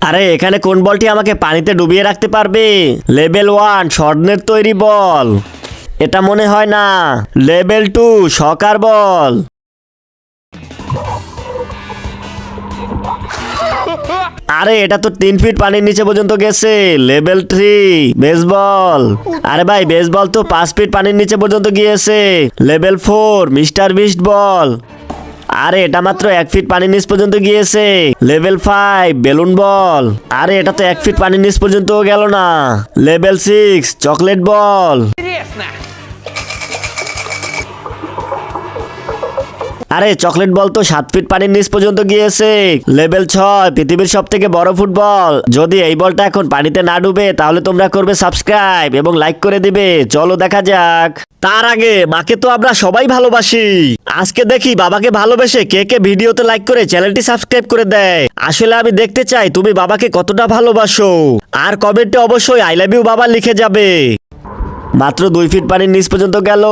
আরে এখানে কোন বলটি আমাকে পানিতে ডুবিয়ে রাখতে পারবে? লেভেল 1 স্বর্ণের তৈরি বল। এটা মনে হয় না। লেভেল 2 সকার বল। আরে এটা তো 3 ফিট পানির নিচে পর্যন্ত গেছে। Level 3 baseball. আরে ভাই বেসবল তো 5 ফিট পানির নিচে পর্যন্ত গিয়েছে। লেভেল 4 মিস্টার বিস্ট বল। আরে এটা মাত্র 1 ফিট পানির নিচ পর্যন্ত গিয়েছে। লেভেল 5 বেলুন বল। আরে এটা তো 1 ফিট পানির নিচ পর্যন্ত গেল না। লেভেল 6 চকলেট বল। আরে চকলেট বল তো 7 ফিট পানির নিচ পর্যন্ত গিয়েছে। লেভেল 6 পৃথিবীর সব থেকে বড় ফুটবল। যদি এই বলটা এখন পানিতে না ডুবে তাহলে তোমরা করবে সাবস্ক্রাইব এবং লাইক করে দিবে। চলো দেখা যাক। তার আগে মাকে তো আমরা সবাই ভালোবাসি। আজকে দেখি বাবাকে ভালোবেসে কে কে ভিডিওতে লাইক করে চ্যানেলটি সাবস্ক্রাইব করে দেয়। আসলে আমি দেখতে চাই তুমি বাবাকে কতটা ভালোবাসো। আর কমেন্টে অবশ্যই আই লাভ ইউ বাবা লিখে যাবে। মাত্র 2 ফিট পানির নিচ পর্যন্ত গেল।